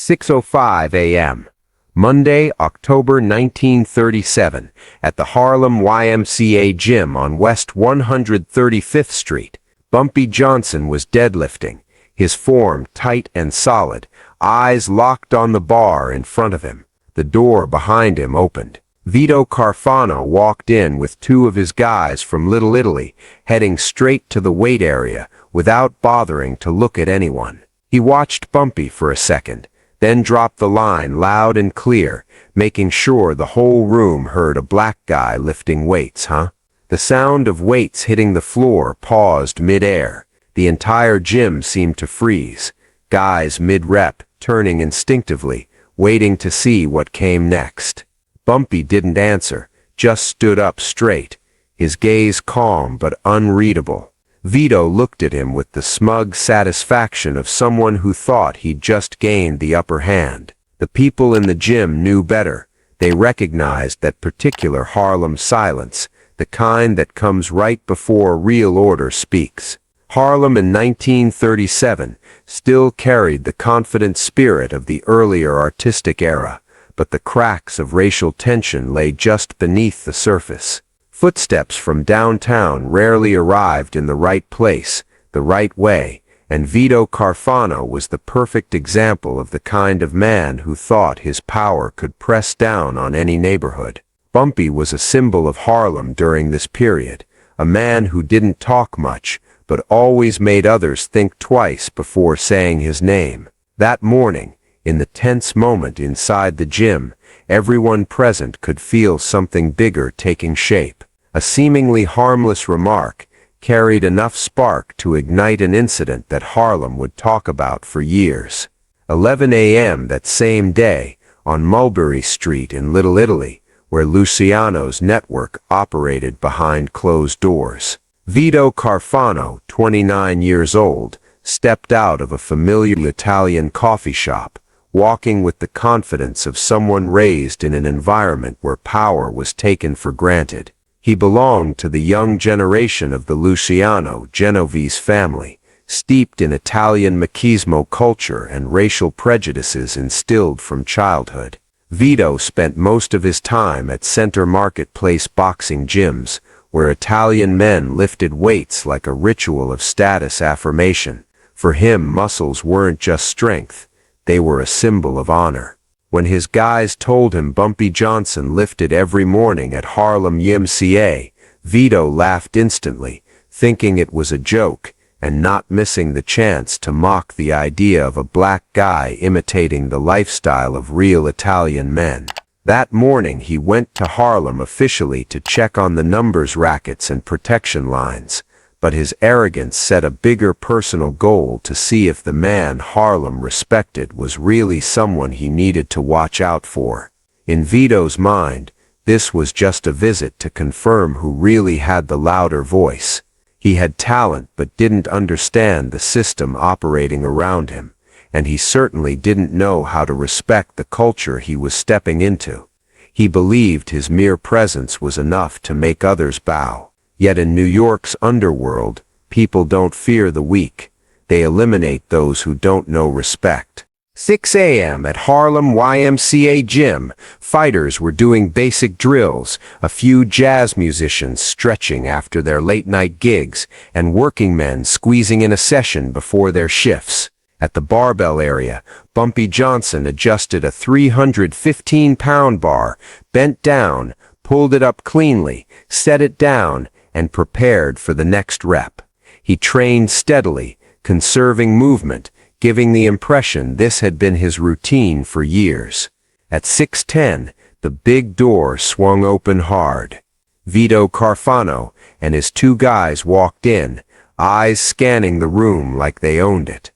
6:05 a.m. Monday, October 1937, at the Harlem YMCA gym on West 135th Street. Bumpy Johnson was deadlifting, his form tight and solid, eyes locked on the bar in front of him. The door behind him opened. Vito Carfano walked in with two of his guys from Little Italy, heading straight to the weight area without bothering to look at anyone. He watched Bumpy for a second, then dropped the line loud and clear, making sure the whole room heard a black guy lifting weights, huh? The sound of weights hitting the floor paused mid-air. The entire gym seemed to freeze, guys mid-rep turning instinctively, waiting to see what came next. Bumpy didn't answer, just stood up straight, his gaze calm but unreadable. Vito looked at him with the smug satisfaction of someone who thought he'd just gained the upper hand. The people in the gym knew better. They recognized that particular Harlem silence, the kind that comes right before real order speaks. Harlem in 1937 still carried the confident spirit of the earlier artistic era, but the cracks of racial tension lay just beneath the surface. Footsteps from downtown rarely arrived in the right place, the right way, and Vito Carfano was the perfect example of the kind of man who thought his power could press down on any neighborhood. Bumpy was a symbol of Harlem during this period, a man who didn't talk much, but always made others think twice before saying his name. That morning, in the tense moment inside the gym, everyone present could feel something bigger taking shape. A seemingly harmless remark carried enough spark to ignite an incident that Harlem would talk about for years. 11 a.m. that same day, on Mulberry Street in Little Italy, where Luciano's network operated behind closed doors. Vito Carfano, 29 years old, stepped out of a familiar Italian coffee shop, walking with the confidence of someone raised in an environment where power was taken for granted. He belonged to the young generation of the Luciano Genovese family, steeped in Italian machismo culture and racial prejudices instilled from childhood. Vito spent most of his time at Center Marketplace boxing gyms, where Italian men lifted weights like a ritual of status affirmation. For him, muscles weren't just strength, they were a symbol of honor. When his guys told him Bumpy Johnson lifted every morning at Harlem YMCA, Vito laughed instantly, thinking it was a joke, and not missing the chance to mock the idea of a black guy imitating the lifestyle of real Italian men. That morning he went to Harlem officially to check on the numbers rackets and protection lines, but his arrogance set a bigger personal goal to see if the man Harlem respected was really someone he needed to watch out for. In Vito's mind, this was just a visit to confirm who really had the louder voice. He had talent but didn't understand the system operating around him, and he certainly didn't know how to respect the culture he was stepping into. He believed his mere presence was enough to make others bow. Yet in New York's underworld, people don't fear the weak. They eliminate those who don't know respect. 6 a.m. at Harlem YMCA gym, fighters were doing basic drills, a few jazz musicians stretching after their late-night gigs, and working men squeezing in a session before their shifts. At the barbell area, Bumpy Johnson adjusted a 315-pound bar, bent down, pulled it up cleanly, set it down, and prepared for the next rep. He trained steadily, conserving movement, giving the impression this had been his routine for years. At 6:10, the big door swung open hard. Vito Carfano and his two guys walked in, eyes scanning the room like they owned it.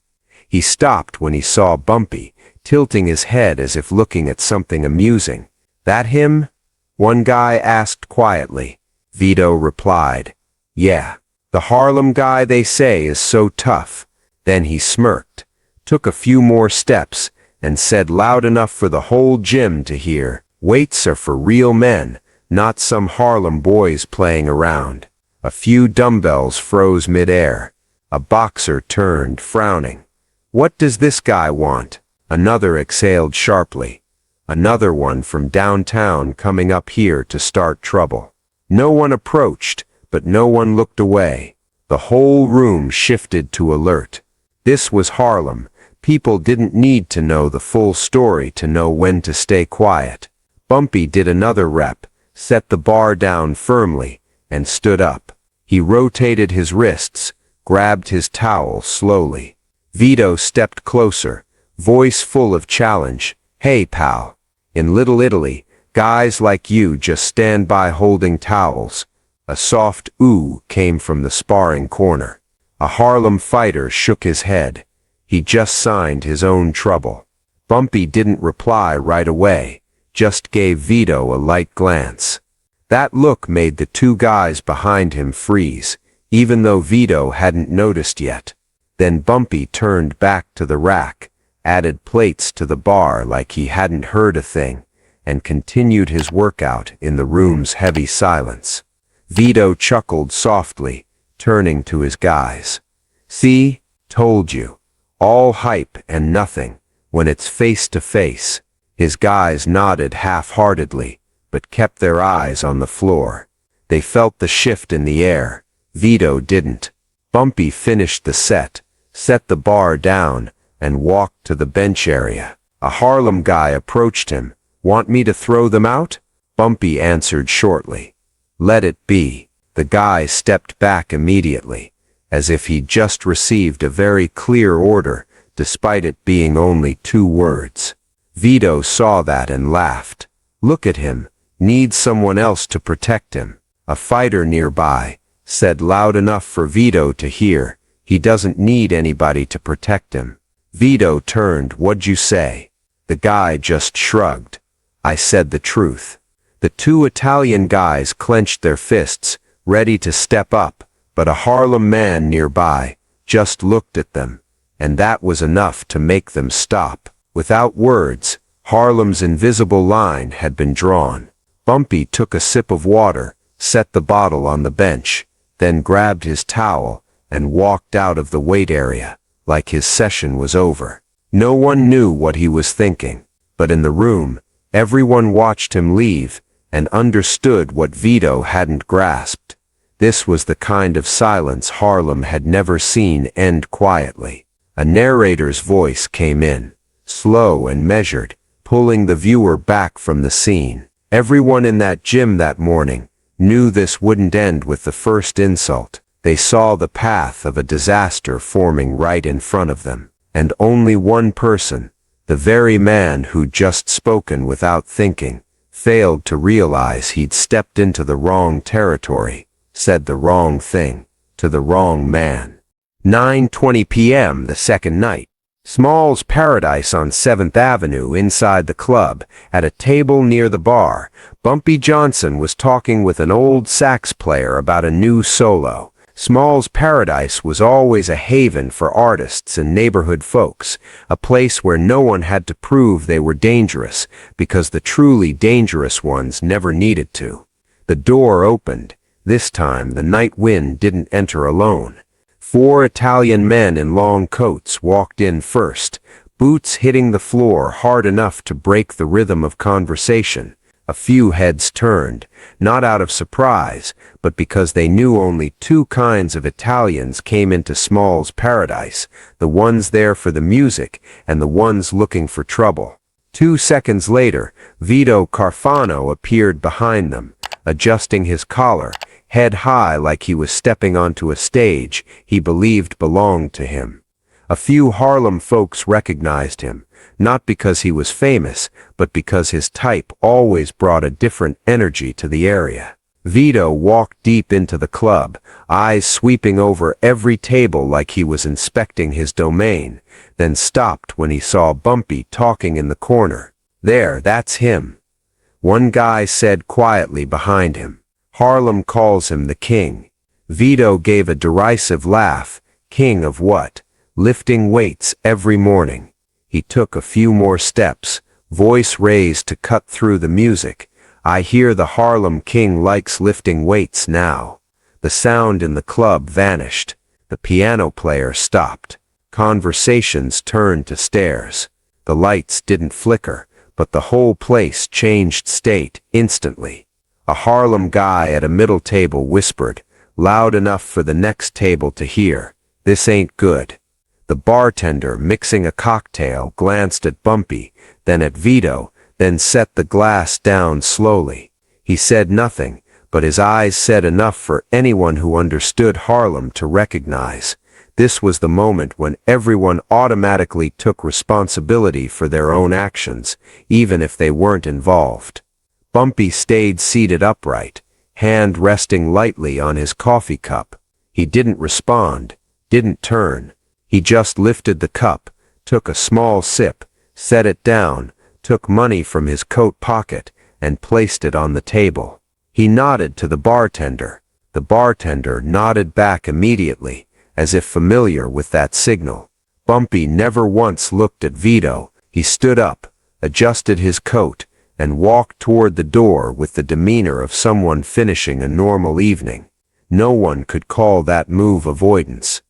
He stopped when he saw Bumpy, tilting his head as if looking at something amusing. "That him?" one guy asked quietly. Vito replied, "Yeah, the Harlem guy they say is so tough." Then he smirked, took a few more steps, and said loud enough for the whole gym to hear, "Weights are for real men, not some Harlem boys playing around." A few dumbbells froze mid-air. A boxer turned, frowning. "What does this guy want?" Another exhaled sharply. Another one from downtown coming up here to start trouble. No one approached, but no one looked away. The whole room shifted to alert. This was Harlem. People didn't need to know the full story to know when to stay quiet. Bumpy did another rep, set the bar down firmly, and stood up. He rotated his wrists, grabbed his towel slowly. Vito stepped closer, voice full of challenge. "Hey, pal. In Little Italy, guys like you just stand by holding towels." A soft ooh came from the sparring corner. A Harlem fighter shook his head. He just signed his own trouble. Bumpy didn't reply right away, just gave Vito a light glance. That look made the two guys behind him freeze, even though Vito hadn't noticed yet. Then Bumpy turned back to the rack, added plates to the bar like he hadn't heard a thing, and continued his workout in the room's heavy silence. Vito chuckled softly, turning to his guys. "See, told you. All hype and nothing, when it's face to face." His guys nodded half-heartedly, but kept their eyes on the floor. They felt the shift in the air. Vito didn't. Bumpy finished the set the bar down, and walked to the bench area. A Harlem guy approached him. "Want me to throw them out?" Bumpy answered shortly. "Let it be." The guy stepped back immediately, as if he'd just received a very clear order, despite it being only 2 words. Vito saw that and laughed. "Look at him. Needs someone else to protect him." A fighter nearby said loud enough for Vito to hear, "He doesn't need anybody to protect him." Vito turned. "What'd you say?" The guy just shrugged. "I said the truth." The 2 Italian guys clenched their fists, ready to step up, but a Harlem man nearby just looked at them, and that was enough to make them stop. Without words, Harlem's invisible line had been drawn. Bumpy took a sip of water, set the bottle on the bench, then grabbed his towel and walked out of the weight area, like his session was over. No one knew what he was thinking, but in the room, everyone watched him leave and understood what Vito hadn't grasped. This was the kind of silence Harlem had never seen end quietly. A narrator's voice came in, slow and measured, pulling the viewer back from the scene. Everyone in that gym that morning knew this wouldn't end with the first insult. They saw the path of a disaster forming right in front of them. And only one person, the very man who'd just spoken without thinking, failed to realize he'd stepped into the wrong territory, said the wrong thing, to the wrong man. 9:20 p.m. the second night. Small's Paradise on 7th Avenue inside the club, at a table near the bar, Bumpy Johnson was talking with an old sax player about a new solo. Small's Paradise was always a haven for artists and neighborhood folks, a place where no one had to prove they were dangerous, because the truly dangerous ones never needed to. The door opened. This time the night wind didn't enter alone. 4 Italian men in long coats walked in first, boots hitting the floor hard enough to break the rhythm of conversation. A few heads turned, not out of surprise, but because they knew only 2 kinds of Italians came into Small's Paradise, the ones there for the music and the ones looking for trouble. 2 seconds later, Vito Carfano appeared behind them, adjusting his collar, head high like he was stepping onto a stage he believed belonged to him. A few Harlem folks recognized him, not because he was famous, but because his type always brought a different energy to the area. Vito walked deep into the club, eyes sweeping over every table like he was inspecting his domain, then stopped when he saw Bumpy talking in the corner. "There, that's him," one guy said quietly behind him. "Harlem calls him the king." Vito gave a derisive laugh. "King of what? Lifting weights every morning." He took a few more steps, voice raised to cut through the music. "I hear the Harlem king likes lifting weights now." The sound in the club vanished. The piano player stopped. Conversations turned to stares. The lights didn't flicker, but the whole place changed state instantly. A Harlem guy at a middle table whispered, loud enough for the next table to hear, "This ain't good." The bartender, mixing a cocktail, glanced at Bumpy, then at Vito, then set the glass down slowly. He said nothing, but his eyes said enough for anyone who understood Harlem to recognize. This was the moment when everyone automatically took responsibility for their own actions, even if they weren't involved. Bumpy stayed seated upright, hand resting lightly on his coffee cup. He didn't respond, didn't turn. He just lifted the cup, took a small sip, set it down, took money from his coat pocket, and placed it on the table. He nodded to the bartender. The bartender nodded back immediately, as if familiar with that signal. Bumpy never once looked at Vito. He stood up, adjusted his coat, and walked toward the door with the demeanor of someone finishing a normal evening. No one could call that move avoidance.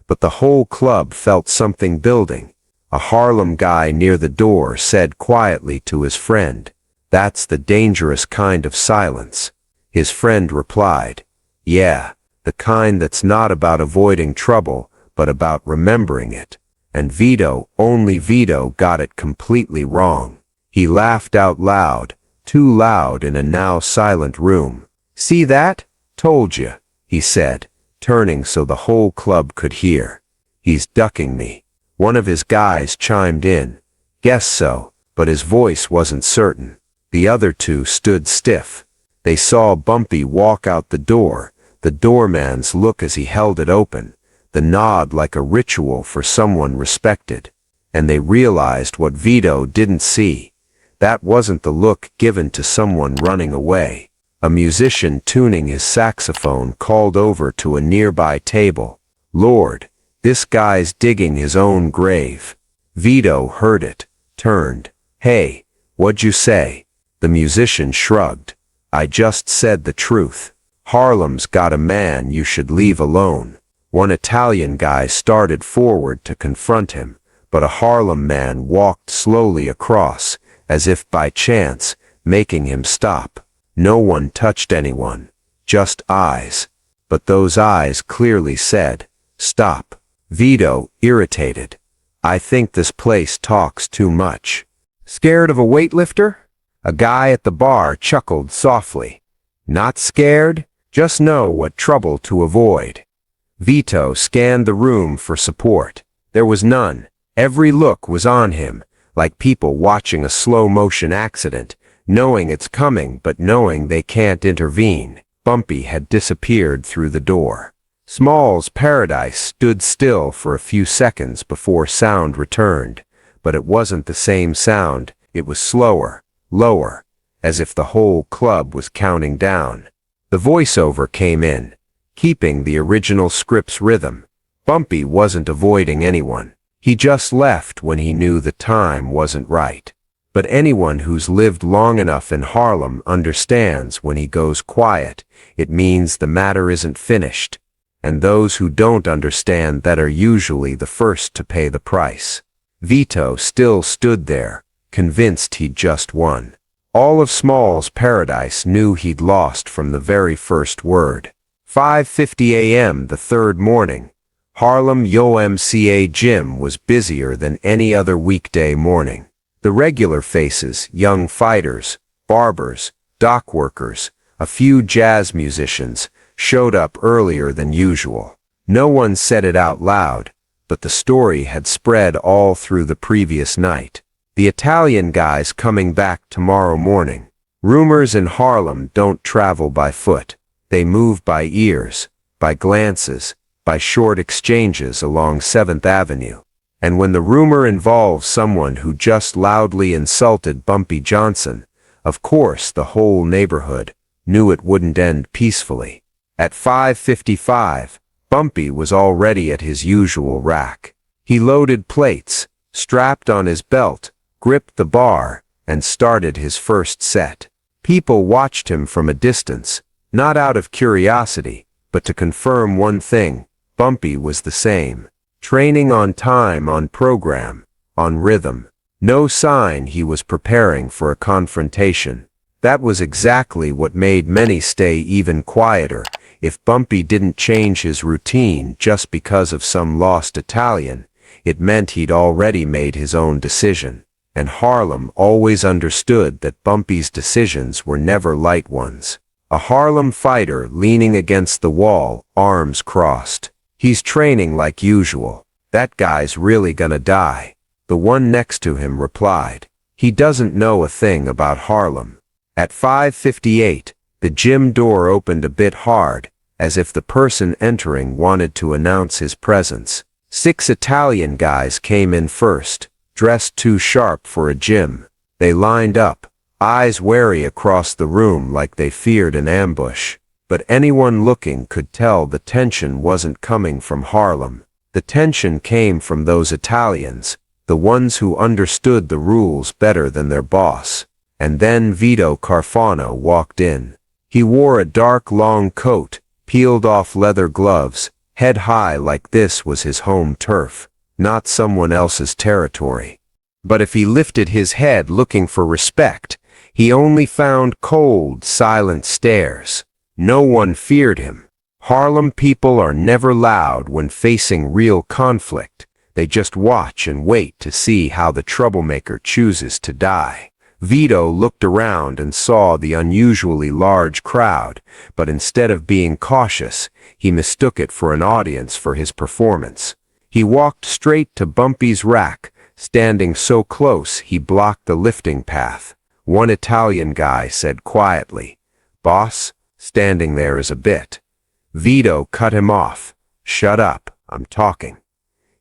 But the whole club felt something building. A Harlem guy near the door said quietly to his friend, "That's the dangerous kind of silence." His friend replied, "Yeah, the kind that's not about avoiding trouble, but about remembering it." And Vito, only Vito, got it completely wrong. He laughed out loud, too loud in a now silent room. "See that? Told you," he said, turning so the whole club could hear. "He's ducking me." One of his guys chimed in, "Guess so," but his voice wasn't certain. The other two stood stiff. They saw Bumpy walk out the door, the doorman's look as he held it open, the nod like a ritual for someone respected. And they realized what Vito didn't see. That wasn't the look given to someone running away. A musician tuning his saxophone called over to a nearby table, "Lord, this guy's digging his own grave." Vito heard it, turned. "Hey, what'd you say?" The musician shrugged. "I just said the truth. Harlem's got a man you should leave alone." One Italian guy started forward to confront him, but a Harlem man walked slowly across, as if by chance, making him stop. No one touched anyone, just eyes. But those eyes clearly said, "Stop." Vito, irritated, "I think this place talks too much." "Scared of a weightlifter?" A guy at the bar chuckled softly. "Not scared? Just know what trouble to avoid." Vito scanned the room for support. There was none. Every look was on him, like people watching a slow-motion accident, knowing it's coming but knowing they can't intervene. Bumpy had disappeared through the door. Small's Paradise stood still for a few seconds before sound returned, but it wasn't the same sound. It was slower, lower, as if the whole club was counting down. The voiceover came in, keeping the original script's rhythm. Bumpy wasn't avoiding anyone. He just left when he knew the time wasn't right. But anyone who's lived long enough in Harlem understands when he goes quiet, it means the matter isn't finished. And those who don't understand that are usually the first to pay the price. Vito still stood there, convinced he'd just won. All of Small's Paradise knew he'd lost from the very first word. 5:50 a.m. the third morning. Harlem YMCA gym was busier than any other weekday morning. The regular faces, young fighters, barbers, dock workers, a few jazz musicians, showed up earlier than usual. No one said it out loud, but the story had spread all through the previous night. The Italian guy's coming back tomorrow morning. Rumors in Harlem don't travel by foot. They move by ears, by glances, by short exchanges along 7th Avenue. And when the rumor involves someone who just loudly insulted Bumpy Johnson, of course the whole neighborhood knew it wouldn't end peacefully. At 5:55, Bumpy was already at his usual rack. He loaded plates, strapped on his belt, gripped the bar, and started his first set. People watched him from a distance, not out of curiosity, but to confirm one thing: Bumpy was the same. Training on time, on program, on rhythm. No sign he was preparing for a confrontation. That was exactly what made many stay even quieter. If Bumpy didn't change his routine just because of some lost Italian, it meant he'd already made his own decision. And Harlem always understood that Bumpy's decisions were never light ones. A Harlem fighter leaning against the wall, arms crossed. He's training like usual. That guy's really gonna die. The one next to him replied. He doesn't know a thing about Harlem. At 5:58, the gym door opened a bit hard, as if the person entering wanted to announce his presence. 6 Italian guys came in first, dressed too sharp for a gym. They lined up, eyes wary across the room like they feared an ambush. But anyone looking could tell the tension wasn't coming from Harlem. The tension came from those Italians, the ones who understood the rules better than their boss. And then Vito Carfano walked in. He wore a dark long coat, peeled-off leather gloves, head high like this was his home turf, not someone else's territory. But if he lifted his head looking for respect, he only found cold, silent stares. No one feared him. Harlem people are never loud when facing real conflict. They just watch and wait to see how the troublemaker chooses to die. Vito looked around and saw the unusually large crowd, but instead of being cautious, he mistook it for an audience for his performance. He walked straight to Bumpy's rack, standing so close he blocked the lifting path. One Italian guy said quietly, "Boss, standing there is a bit." Vito cut him off. "Shut up, I'm talking."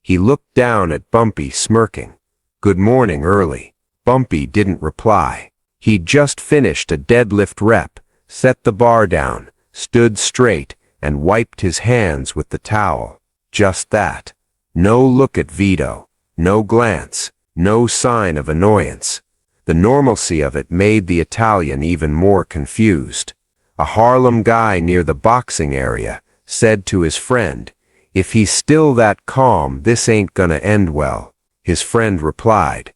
He looked down at Bumpy, smirking. "Good morning, early." Bumpy didn't reply. He'd just finished a deadlift rep, set the bar down, stood straight, and wiped his hands with the towel. Just that. No look at Vito, no glance, no sign of annoyance. The normalcy of it made the Italian even more confused. A Harlem guy near the boxing area said to his friend, "If he's still that calm, this ain't gonna end well." His friend replied,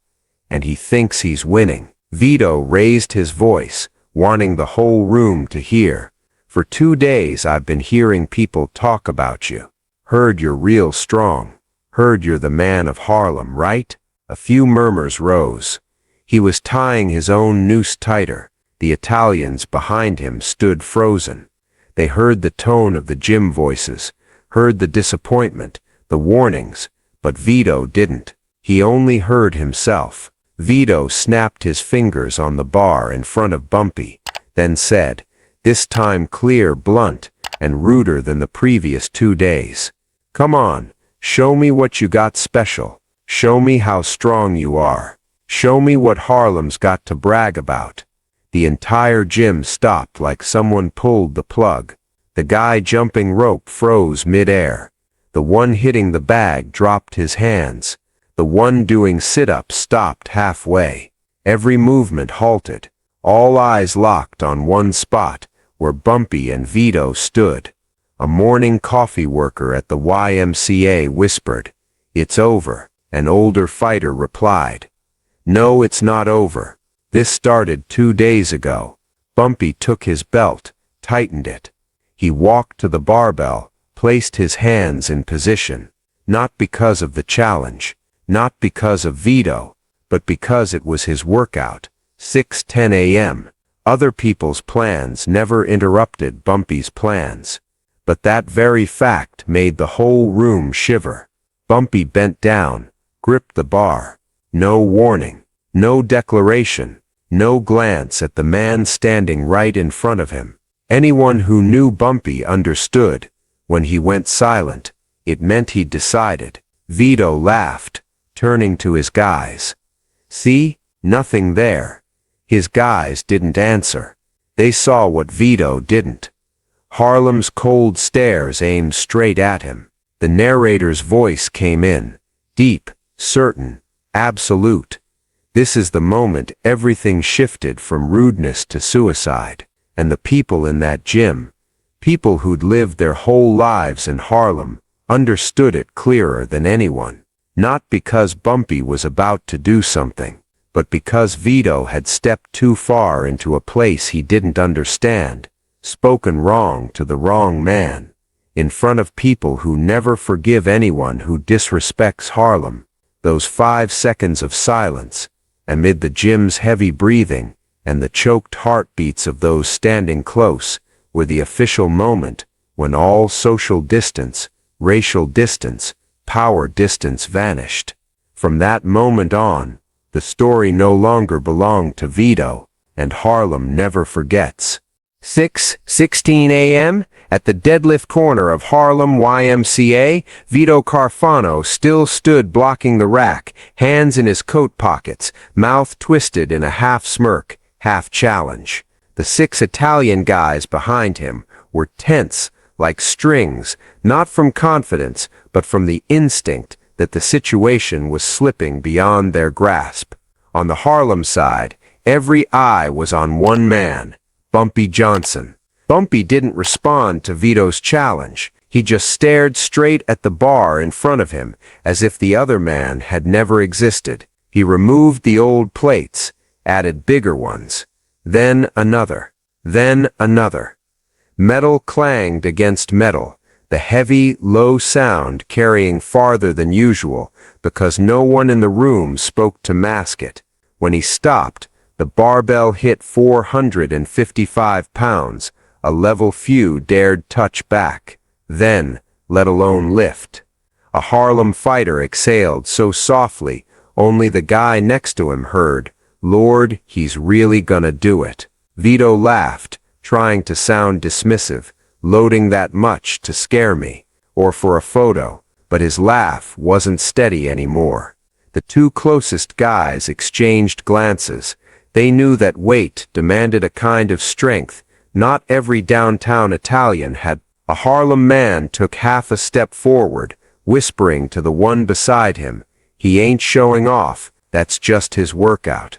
"And he thinks he's winning." Vito raised his voice, wanting the whole room to hear. "For 2 days I've been hearing people talk about you. Heard you're real strong. Heard you're the man of Harlem, right?" A few murmurs rose. He was tying his own noose tighter. The Italians behind him stood frozen. They heard the tone of the gym voices, heard the disappointment, the warnings, but Vito didn't. He only heard himself. Vito snapped his fingers on the bar in front of Bumpy, then said, this time clear, blunt, and ruder than the previous 2 days. "Come on, show me what you got special. Show me how strong you are. Show me what Harlem's got to brag about." The entire gym stopped like someone pulled the plug. The guy jumping rope froze mid-air. The one hitting the bag dropped his hands. The one doing sit-ups stopped halfway. Every movement halted. All eyes locked on one spot, where Bumpy and Vito stood. A morning coffee worker at the YMCA whispered, "It's over." An older fighter replied, "No, it's not over. This started 2 days ago." Bumpy took his belt, tightened it. He walked to the barbell, placed his hands in position, not because of the challenge, not because of Vito, but because it was his workout. 6:10 a.m. Other people's plans never interrupted Bumpy's plans. But that very fact made the whole room shiver. Bumpy bent down, gripped the bar. No warning, no declaration, no glance at the man standing right in front of him. Anyone who knew Bumpy understood. When he went silent, it meant he'd decided. Vito laughed, turning to his guys. "See? Nothing there." His guys didn't answer. They saw what Vito didn't. Harlem's cold stares aimed straight at him. The narrator's voice came in, deep, certain, absolute. This is the moment everything shifted from rudeness to suicide. And the people in that gym, people who'd lived their whole lives in Harlem, understood it clearer than anyone. Not because Bumpy was about to do something, but because Vito had stepped too far into a place he didn't understand, spoken wrong to the wrong man, in front of people who never forgive anyone who disrespects Harlem. Those 5 seconds of silence, amid the gym's heavy breathing and the choked heartbeats of those standing close, were the official moment when all social distance, racial distance, power distance vanished. From that moment on, the story no longer belonged to Vito, and Harlem never forgets. 6:16 a.m. At the deadlift corner of Harlem YMCA, Vito Carfano still stood blocking the rack, hands in his coat pockets, mouth twisted in a half-smirk, half-challenge. The 6 Italian guys behind him were tense, like strings, not from confidence, but from the instinct that the situation was slipping beyond their grasp. On the Harlem side, every eye was on one man, Bumpy Johnson. Bumpy didn't respond to Vito's challenge. He just stared straight at the bar in front of him, as if the other man had never existed. He removed the old plates, added bigger ones. Then another. Then another. Metal clanged against metal, the heavy, low sound carrying farther than usual, because no one in the room spoke to mask it. When he stopped, the barbell hit 455 pounds, a level few dared touch back, then, let alone lift. A Harlem fighter exhaled so softly, only the guy next to him heard, "Lord, he's really gonna do it." Vito laughed, trying to sound dismissive, loading that much to scare me, or for a photo, but his laugh wasn't steady anymore. The 2 closest guys exchanged glances. They knew that weight demanded a kind of strength not every downtown Italian had. A Harlem man took half a step forward, whispering to the one beside him, "He ain't showing off, that's just his workout."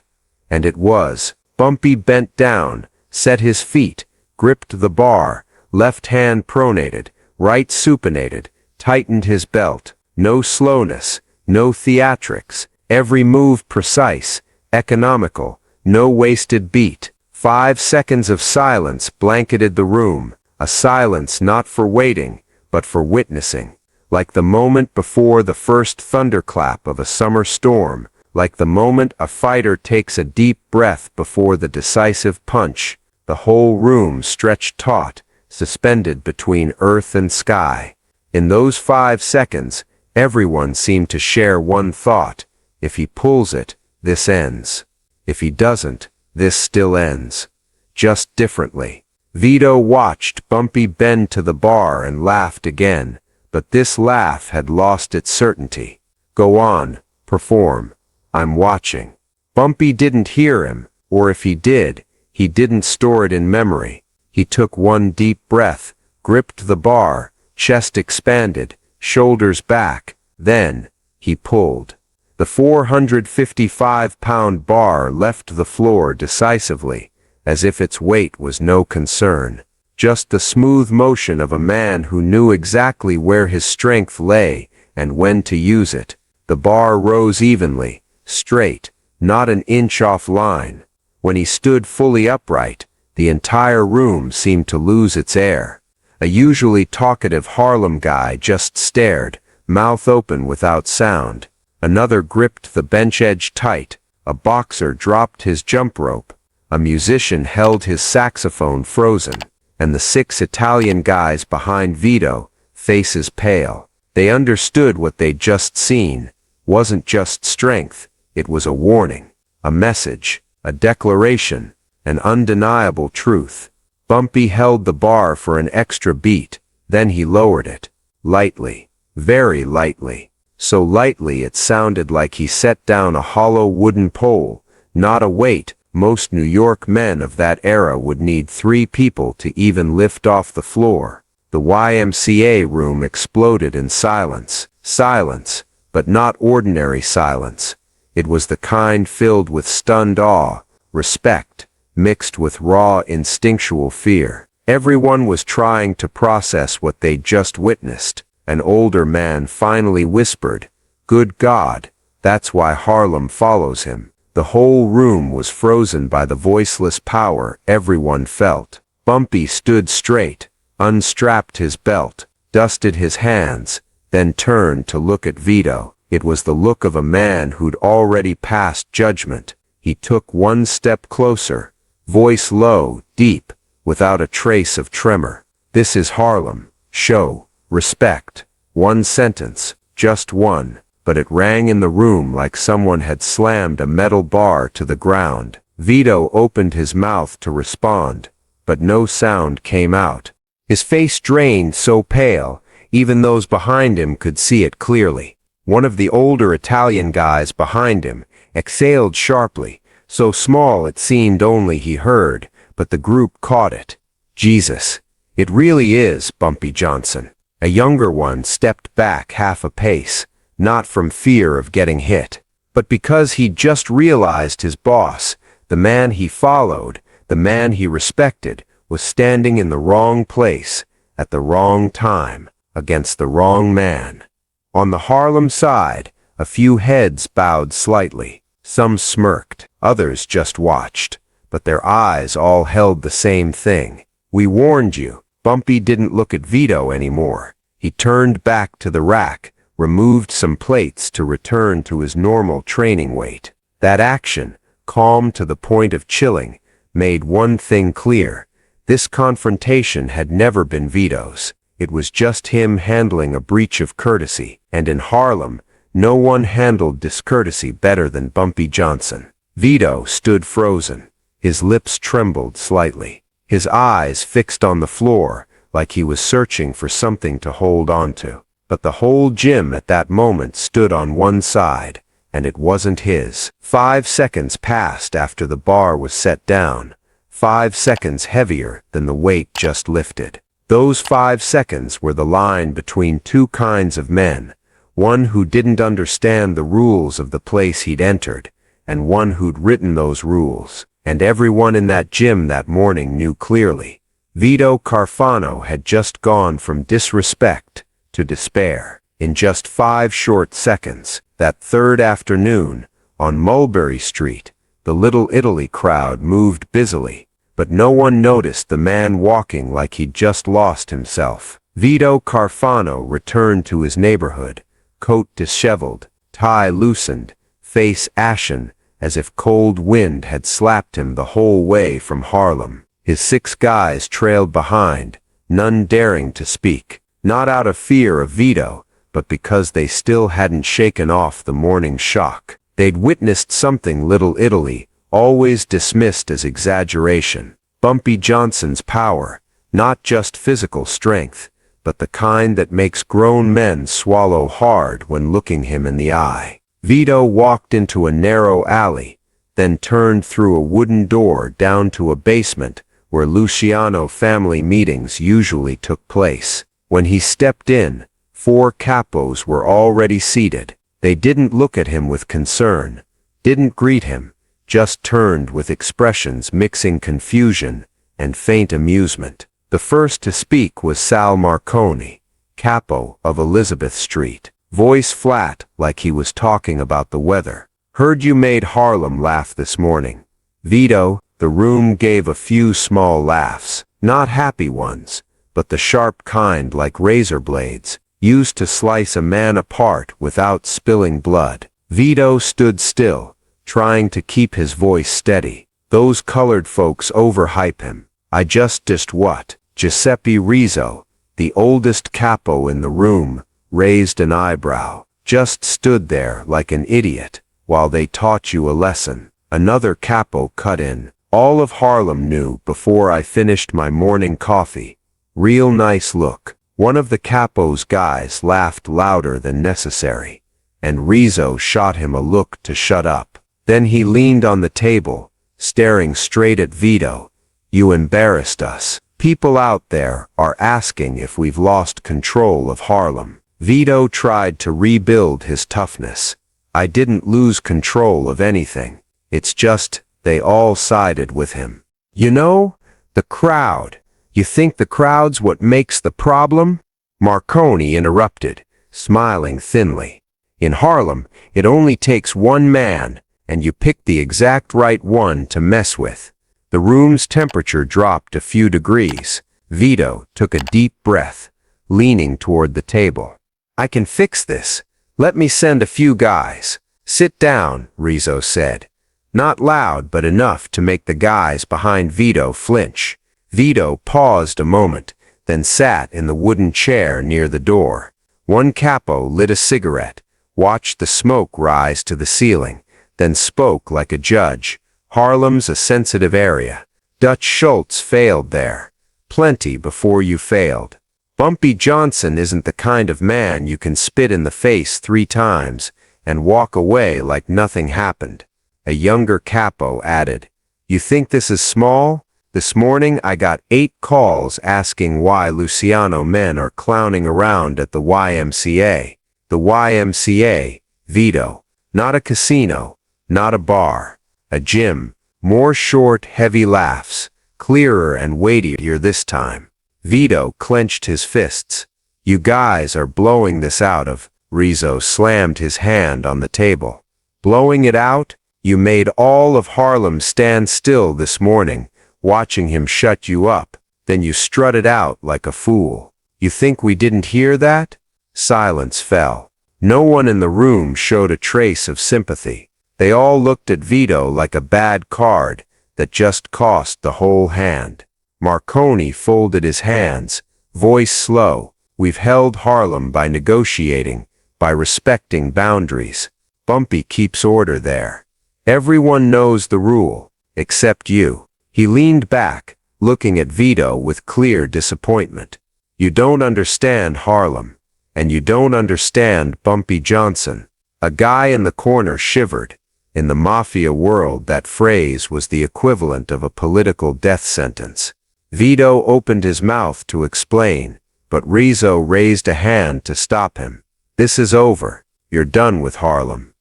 And it was. Bumpy bent down, set his feet, gripped the bar, left hand pronated, right supinated, tightened his belt. No slowness, no theatrics, every move precise, economical, no wasted beat. 5 seconds of silence blanketed the room, a silence not for waiting, but for witnessing. Like the moment before the first thunderclap of a summer storm, like the moment a fighter takes a deep breath before the decisive punch, the whole room stretched taut, suspended between earth and sky. In those 5 seconds, everyone seemed to share one thought: if he pulls it, this ends. If he doesn't, this still ends. Just differently. Vito watched Bumpy bend to the bar and laughed again, but this laugh had lost its certainty. "Go on, perform. I'm watching." Bumpy didn't hear him, or if he did, he didn't store it in memory. He took one deep breath, gripped the bar, chest expanded, shoulders back, then he pulled. The 455-pound bar left the floor decisively, as if its weight was no concern, just the smooth motion of a man who knew exactly where his strength lay and when to use it. The bar rose evenly, straight, not an inch off line. When he stood fully upright, the entire room seemed to lose its air. A usually talkative Harlem guy just stared, mouth open without sound. Another gripped the bench edge tight, a boxer dropped his jump rope, a musician held his saxophone frozen, and the 6 Italian guys behind Vito, faces pale. They understood what they'd just seen wasn't just strength, it was a warning, a message, a declaration, an undeniable truth. Bumpy held the bar for an extra beat, then he lowered it, lightly, very lightly. So lightly it sounded like he set down a hollow wooden pole, not a weight. Most New York men of that era would need 3 people to even lift off the floor. The YMCA room exploded in silence. Silence, but not ordinary silence. It was the kind filled with stunned awe, respect, mixed with raw instinctual fear. Everyone was trying to process what they'd just witnessed. An older man finally whispered, Good God, that's why Harlem follows him. The whole room was frozen by the voiceless power everyone felt. Bumpy stood straight, unstrapped his belt, dusted his hands, then turned to look at Vito. It was the look of a man who'd already passed judgment. He took one step closer, voice low, deep, without a trace of tremor. This is Harlem. Show respect. One sentence, just one, but it rang in the room like someone had slammed a metal bar to the ground. Vito opened his mouth to respond, but no sound came out. His face drained so pale, even those behind him could see it clearly. One of the older Italian guys behind him exhaled sharply, so small it seemed only he heard, but the group caught it. Jesus, it really is Bumpy Johnson. A younger one stepped back half a pace, not from fear of getting hit, but because he'd just realized his boss, the man he followed, the man he respected, was standing in the wrong place, at the wrong time, against the wrong man. On the Harlem side, a few heads bowed slightly. Some smirked, others just watched, but their eyes all held the same thing. We warned you. Bumpy didn't look at Vito anymore. He turned back to the rack, removed some plates to return to his normal training weight. That action, calm to the point of chilling, made one thing clear. This confrontation had never been Vito's. It was just him handling a breach of courtesy, and in Harlem, no one handled discourtesy better than Bumpy Johnson. Vito stood frozen. His lips trembled slightly. His eyes fixed on the floor, like he was searching for something to hold on to. But the whole gym at that moment stood on one side, and it wasn't his. 5 seconds passed after the bar was set down, 5 seconds heavier than the weight just lifted. Those 5 seconds were the line between two kinds of men, one who didn't understand the rules of the place he'd entered, and one who'd written those rules. And everyone in that gym that morning knew clearly. Vito Carfano had just gone from disrespect to despair. In just 5 short seconds, that third afternoon, on Mulberry Street, the Little Italy crowd moved busily, but no one noticed the man walking like he'd just lost himself. Vito Carfano returned to his neighborhood, coat disheveled, tie loosened, face ashen, as if cold wind had slapped him the whole way from Harlem. His 6 guys trailed behind, none daring to speak, not out of fear of Vito, but because they still hadn't shaken off the morning shock. They'd witnessed something Little Italy always dismissed as exaggeration. Bumpy Johnson's power, not just physical strength, but the kind that makes grown men swallow hard when looking him in the eye. Vito walked into a narrow alley, then turned through a wooden door down to a basement where Luciano family meetings usually took place. When he stepped in, 4 capos were already seated. They didn't look at him with concern, didn't greet him, just turned with expressions mixing confusion and faint amusement. The first to speak was Sal Marconi, capo of Elizabeth Street. Voice flat, like he was talking about the weather. Heard you made Harlem laugh this morning. Vito, the room gave a few small laughs, not happy ones, but the sharp kind like razor blades, used to slice a man apart without spilling blood. Vito stood still, trying to keep his voice steady. Those colored folks overhype him. I just what? Giuseppe Rizzo, the oldest capo in the room, raised an eyebrow, just stood there like an idiot, while they taught you a lesson. Another capo cut in. All of Harlem knew before I finished my morning coffee. Real nice look. One of the capo's guys laughed louder than necessary, and Rizzo shot him a look to shut up. Then he leaned on the table, staring straight at Vito. You embarrassed us. People out there are asking if we've lost control of Harlem. Vito tried to rebuild his toughness. I didn't lose control of anything. It's just, they all sided with him. You know, the crowd. You think the crowd's what makes the problem? Marconi interrupted, smiling thinly. In Harlem, it only takes one man, and you pick the exact right one to mess with. The room's temperature dropped a few degrees. Vito took a deep breath, leaning toward the table. "I can fix this. Let me send a few guys." "Sit down," Rizzo said. Not loud, but enough to make the guys behind Vito flinch. Vito paused a moment, then sat in the wooden chair near the door. One capo lit a cigarette, watched the smoke rise to the ceiling, then spoke like a judge. "Harlem's a sensitive area. Dutch Schultz failed there. Plenty before you failed. Bumpy Johnson isn't the kind of man you can spit in the face 3 times and walk away like nothing happened." A younger capo added, "You think this is small? This morning I got 8 calls asking why Luciano men are clowning around at the YMCA. The YMCA, Vito. Not a casino, not a bar. A gym. More short, heavy laughs. Clearer and weightier this time." Vito clenched his fists. "You guys are blowing this out of..." Rizzo slammed his hand on the table. "Blowing it out? You made all of Harlem stand still this morning, watching him shut you up. Then you strutted out like a fool. You think we didn't hear that?" Silence fell. No one in the room showed a trace of sympathy. They all looked at Vito like a bad card that just cost the whole hand. Marconi folded his hands, voice slow. "We've held Harlem by negotiating, by respecting boundaries. Bumpy keeps order there. Everyone knows the rule, except you." He leaned back, looking at Vito with clear disappointment. "You don't understand Harlem, and you don't understand Bumpy Johnson." A guy in the corner shivered. In the Mafia world, that phrase was the equivalent of a political death sentence. Vito opened his mouth to explain, but Rizzo raised a hand to stop him. "This is over. You're done with Harlem."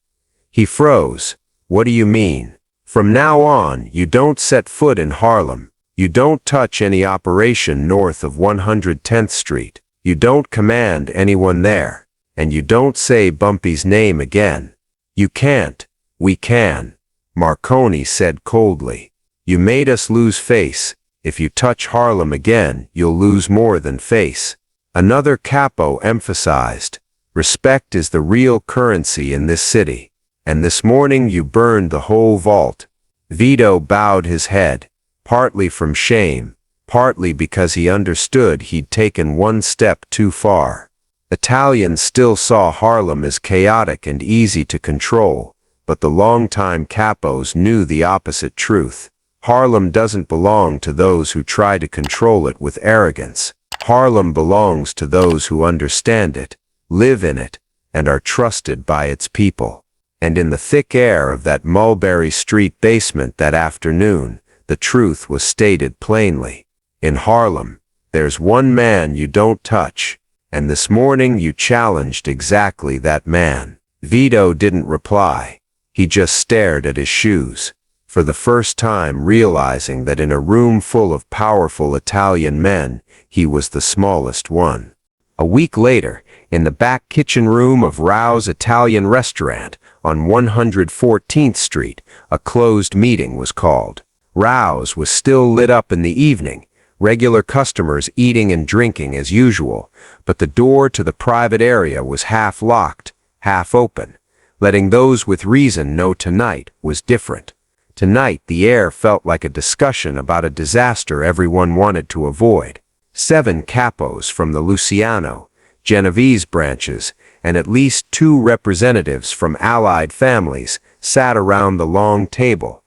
He froze. "What do you mean?" "From now on, you don't set foot in Harlem. You don't touch any operation north of 110th Street. You don't command anyone there. And you don't say Bumpy's name again." "You can't." "We can," Marconi said coldly. "You made us lose face. If you touch Harlem again, you'll lose more than face." Another capo emphasized, "Respect is the real currency in this city. And this morning you burned the whole vault." Vito bowed his head, partly from shame, partly because he understood he'd taken one step too far. Italians still saw Harlem as chaotic and easy to control, but the longtime capos knew the opposite truth. Harlem doesn't belong to those who try to control it with arrogance. Harlem belongs to those who understand it, live in it, and are trusted by its people. And in the thick air of that Mulberry Street basement that afternoon, the truth was stated plainly. In Harlem, there's one man you don't touch, and this morning you challenged exactly that man. Vito didn't reply. He just stared at his shoes, for the first time realizing that in a room full of powerful Italian men, he was the smallest one. A week later, in the back kitchen room of Rao's Italian restaurant on 114th Street, a closed meeting was called. Rao's was still lit up in the evening, regular customers eating and drinking as usual, but the door to the private area was half locked, half open, letting those with reason know tonight was different. Tonight the air felt like a discussion about a disaster everyone wanted to avoid. 7 capos from the Luciano, Genovese branches, and at least 2 representatives from allied families sat around the long table.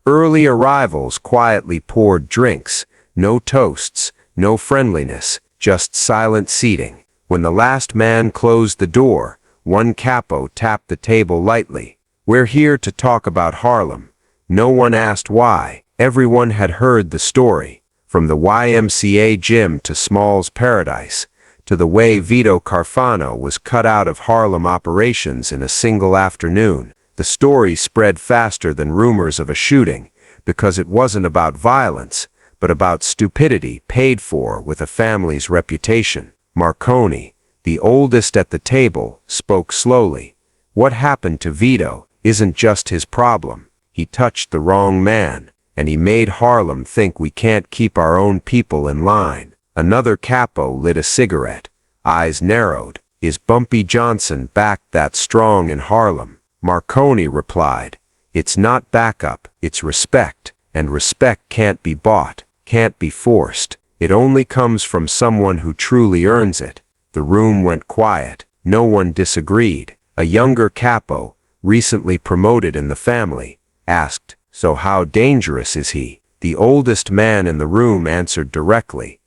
Early arrivals quietly poured drinks, no toasts, no friendliness, just silent seating. When the last man closed the door, one capo tapped the table lightly. "We're here to talk about Harlem." No one asked why. Everyone had heard the story, from the YMCA gym to Small's Paradise, to the way Vito Carfano was cut out of Harlem operations in a single afternoon. The story spread faster than rumors of a shooting, because it wasn't about violence, but about stupidity paid for with a family's reputation. Marconi, the oldest at the table, spoke slowly. What happened to Vito isn't just his problem. He touched the wrong man, and he made Harlem think we can't keep our own people in line. Another capo lit a cigarette, eyes narrowed. Is Bumpy Johnson back that strong in Harlem? Marconi replied, it's not backup, it's respect, and respect can't be bought, can't be forced. It only comes from someone who truly earns it. The room went quiet. No one disagreed. A younger capo, recently promoted in the family, asked, so how dangerous is he? The oldest man in the room answered directly,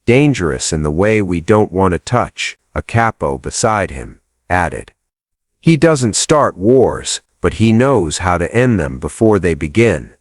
dangerous in the way we don't want to touch. A capo beside him added, he doesn't start wars, but he knows how to end them before they begin.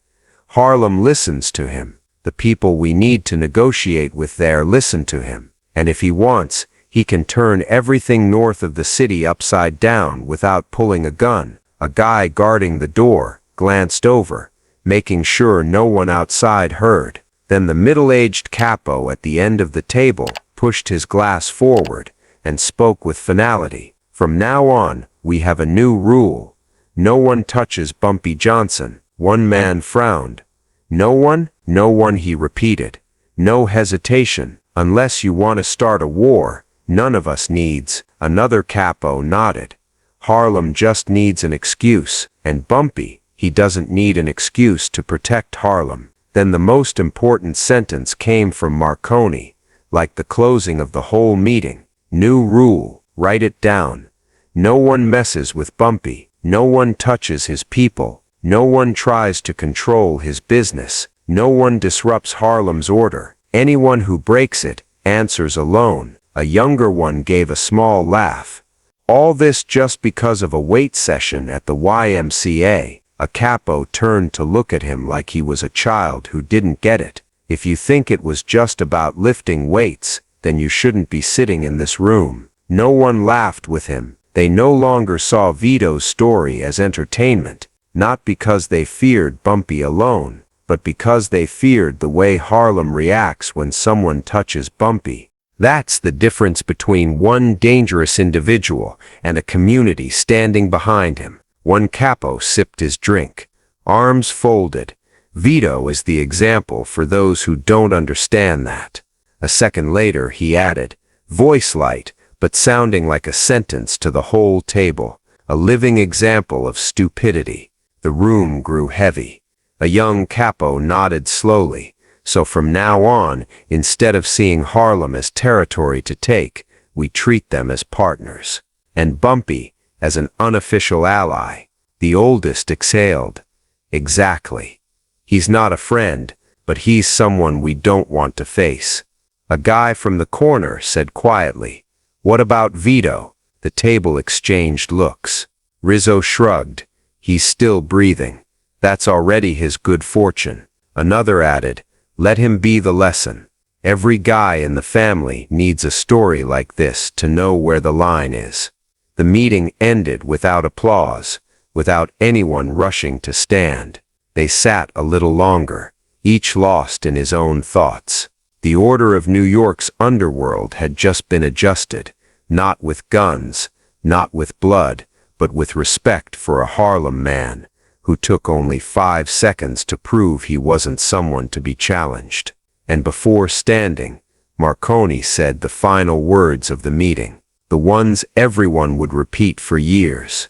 Harlem listens to him. The people we need to negotiate with there listen to him. And if he wants, he can turn everything north of the city upside down without pulling a gun. A guy guarding the door glanced over, making sure no one outside heard. Then the middle-aged capo at the end of the table pushed his glass forward and spoke with finality. From now on, we have a new rule. No one touches Bumpy Johnson. One man frowned. No one? No one, he repeated. No hesitation. Unless you want to start a war, none of us needs. Another capo nodded. Harlem just needs an excuse. And Bumpy, he doesn't need an excuse to protect Harlem. Then the most important sentence came from Marconi, like the closing of the whole meeting. New rule, write it down. No one messes with Bumpy. No one touches his people. No one tries to control his business. No one disrupts Harlem's order. Anyone who breaks it answers alone. A younger one gave a small laugh. All this just because of a weight session at the YMCA. A capo turned to look at him like he was a child who didn't get it. If you think it was just about lifting weights, then you shouldn't be sitting in this room. No one laughed with him. They no longer saw Vito's story as entertainment, not because they feared Bumpy alone, but because they feared the way Harlem reacts when someone touches Bumpy. That's the difference between one dangerous individual and a community standing behind him. One capo sipped his drink, arms folded. Vito is the example for those who don't understand that. A second later he added, voice light, but sounding like a sentence to the whole table, a living example of stupidity. The room grew heavy. A young capo nodded slowly. So from now on, instead of seeing Harlem as territory to take, we treat them as partners. And Bumpy as an unofficial ally. The oldest exhaled. Exactly. He's not a friend, but he's someone we don't want to face. A guy from the corner said quietly, what about Vito? The table exchanged looks. Rizzo shrugged. He's still breathing. That's already his good fortune. Another added, let him be the lesson. Every guy in the family needs a story like this to know where the line is. The meeting ended without applause, without anyone rushing to stand. They sat a little longer, each lost in his own thoughts. The order of New York's underworld had just been adjusted, not with guns, not with blood, but with respect for a Harlem man who took only 5 seconds to prove he wasn't someone to be challenged. And before standing, Marconi said the final words of the meeting, the ones everyone would repeat for years.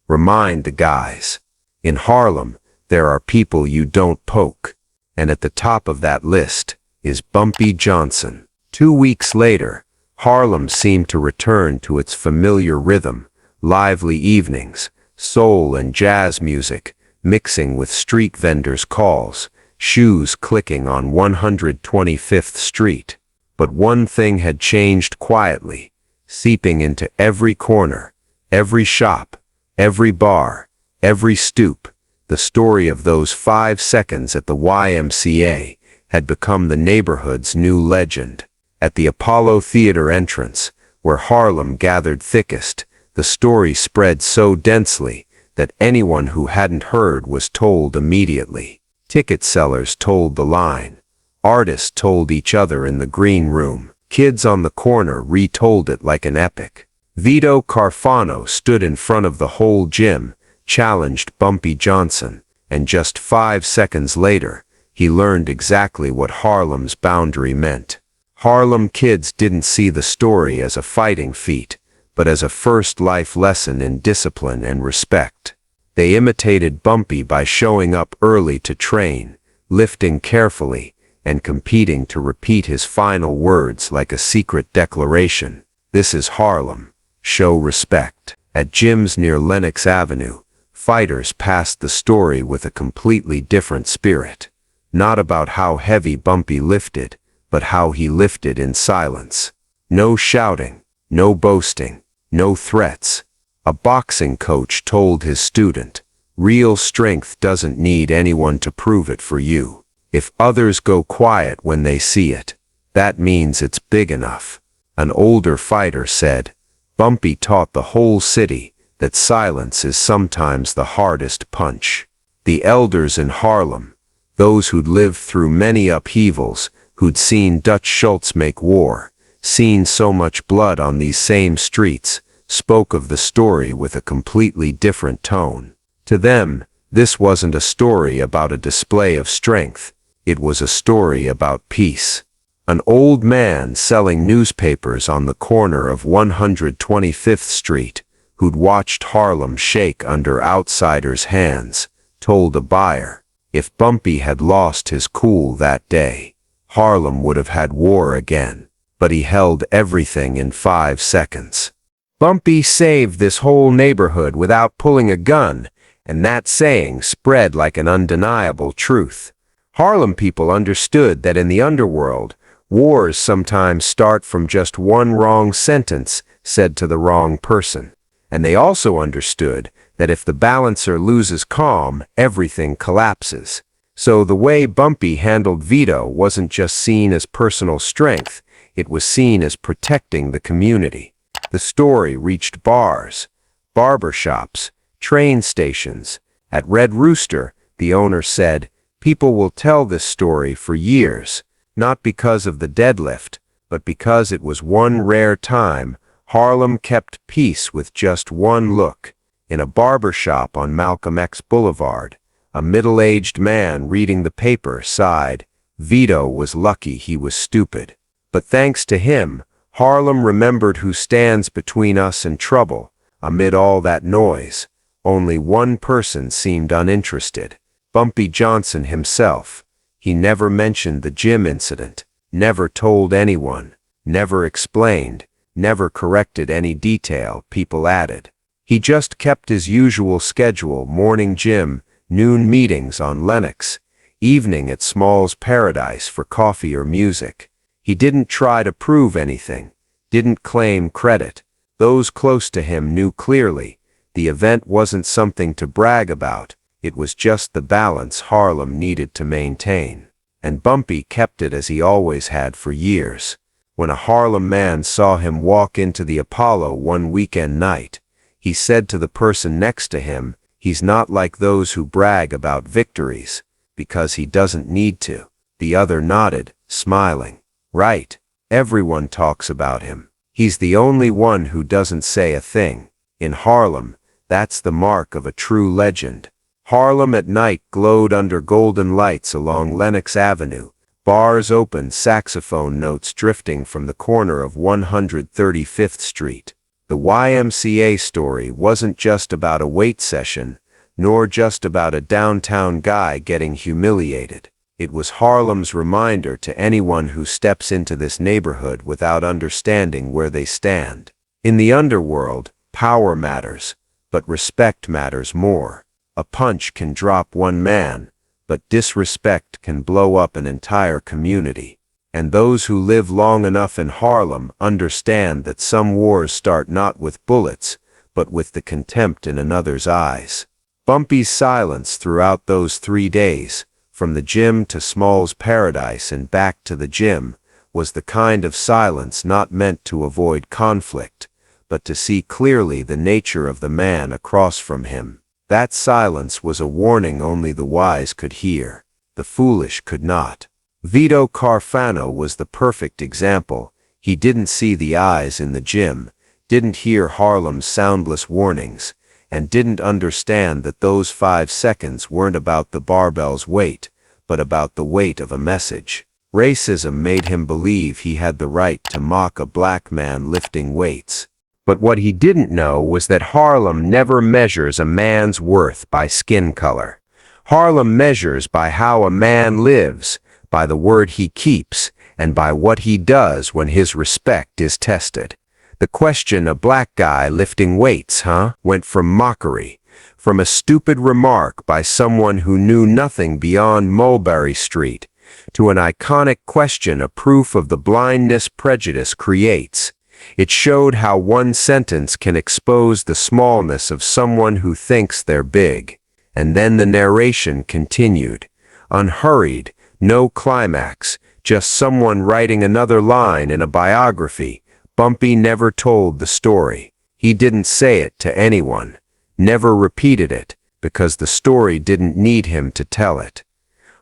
Remind the guys, in Harlem, there are people you don't poke, and at the top of that list is Bumpy Johnson. 2 weeks later, Harlem seemed to return to its familiar rhythm, lively evenings, soul and jazz music, mixing with street vendors' calls, shoes clicking on 125th Street. But one thing had changed quietly, seeping into every corner, every shop, every bar, every stoop. The story of those 5 seconds at the YMCA had become the neighborhood's new legend. At the Apollo Theater entrance, where Harlem gathered thickest, the story spread so densely that anyone who hadn't heard was told immediately. Ticket sellers told the line. Artists told each other in the green room. Kids on the corner retold it like an epic. Vito Carfano stood in front of the whole gym, challenged Bumpy Johnson, and just 5 seconds later, he learned exactly what Harlem's boundary meant. Harlem kids didn't see the story as a fighting feat, but as a first life lesson in discipline and respect. They imitated Bumpy by showing up early to train, lifting carefully, and competing to repeat his final words like a secret declaration. "This is Harlem. Show respect." At gyms near Lenox Avenue, fighters passed the story with a completely different spirit. Not about how heavy Bumpy lifted, but how he lifted in silence. No shouting, no boasting, no threats. A boxing coach told his student, "Real strength doesn't need anyone to prove it for you. If others go quiet when they see it, that means it's big enough." An older fighter said, "Bumpy taught the whole city that silence is sometimes the hardest punch." The elders in Harlem, those who'd lived through many upheavals, who'd seen Dutch Schultz make war, seen so much blood on these same streets, spoke of the story with a completely different tone. To them, this wasn't a story about a display of strength, it was a story about peace. An old man selling newspapers on the corner of 125th Street, who'd watched Harlem shake under outsiders' hands, told a buyer, if Bumpy had lost his cool that day, Harlem would have had war again, but he held everything in 5 seconds. "Bumpy saved this whole neighborhood without pulling a gun," and that saying spread like an undeniable truth. Harlem people understood that in the underworld, wars sometimes start from just one wrong sentence said to the wrong person. And they also understood that if the balancer loses calm, everything collapses. So the way Bumpy handled Vito wasn't just seen as personal strength, it was seen as protecting the community. The story reached bars, barbershops, train stations. At Red Rooster, the owner said, "People will tell this story for years, not because of the deadlift, but because it was one rare time Harlem kept peace with just one look." In a barbershop on Malcolm X Boulevard, a middle-aged man reading the paper sighed, "Vito was lucky he was stupid. But thanks to him, Harlem remembered who stands between us and trouble." Amid all that noise, only one person seemed uninterested, Bumpy Johnson himself. He never mentioned the gym incident, never told anyone, never explained, never corrected any detail people added. He just kept his usual schedule: morning gym, noon meetings on Lenox, evening at Small's Paradise for coffee or music. He didn't try to prove anything, didn't claim credit. Those close to him knew clearly, the event wasn't something to brag about, it was just the balance Harlem needed to maintain. And Bumpy kept it as he always had for years. When a Harlem man saw him walk into the Apollo one weekend night, he said to the person next to him, "He's not like those who brag about victories, because he doesn't need to." The other nodded, smiling. "Right, everyone talks about him. He's the only one who doesn't say a thing." In Harlem, that's the mark of a true legend. Harlem at night glowed under golden lights along Lenox Avenue, bars open, saxophone notes drifting from the corner of 135th Street. The YMCA story wasn't just about a weight session, nor just about a downtown guy getting humiliated. It was Harlem's reminder to anyone who steps into this neighborhood without understanding where they stand. In the underworld, power matters, but respect matters more. A punch can drop one man, but disrespect can blow up an entire community. And those who live long enough in Harlem understand that some wars start not with bullets, but with the contempt in another's eyes. Bumpy's silence throughout those 3 days, from the gym to Small's Paradise and back to the gym, was the kind of silence not meant to avoid conflict, but to see clearly the nature of the man across from him. That silence was a warning only the wise could hear, the foolish could not. Vito Carfano was the perfect example. He didn't see the eyes in the gym, didn't hear Harlem's soundless warnings, and didn't understand that those 5 seconds weren't about the barbell's weight, but about the weight of a message. Racism made him believe he had the right to mock a black man lifting weights. But what he didn't know was that Harlem never measures a man's worth by skin color. Harlem measures by how a man lives, by the word he keeps, and by what he does when his respect is tested. The question, "a black guy lifting weights, huh?" went from mockery, from a stupid remark by someone who knew nothing beyond Mulberry Street, to an iconic question, a proof of the blindness prejudice creates. It showed how one sentence can expose the smallness of someone who thinks they're big. And then the narration continued, unhurried, no climax, just someone writing another line in a biography. Bumpy never told the story. He didn't say it to anyone, never repeated it, because the story didn't need him to tell it.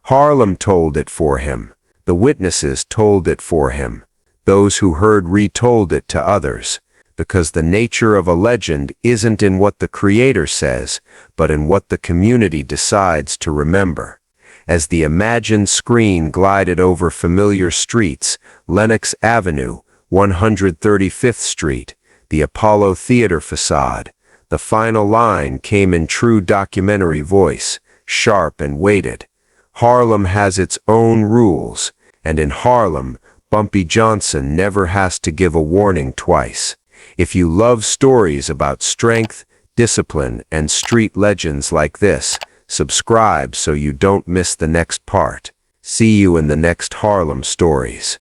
Harlem told it for him. The witnesses told it for him. Those who heard retold it to others, because the nature of a legend isn't in what the creator says, but in what the community decides to remember. As the imagined screen glided over familiar streets, Lenox Avenue, 135th Street, the Apollo Theater facade, the final line came in true documentary voice, sharp and weighted. Harlem has its own rules, and in Harlem, Bumpy Johnson never has to give a warning twice. If you love stories about strength, discipline, and street legends like this, subscribe so you don't miss the next part. See you in the next Harlem Stories.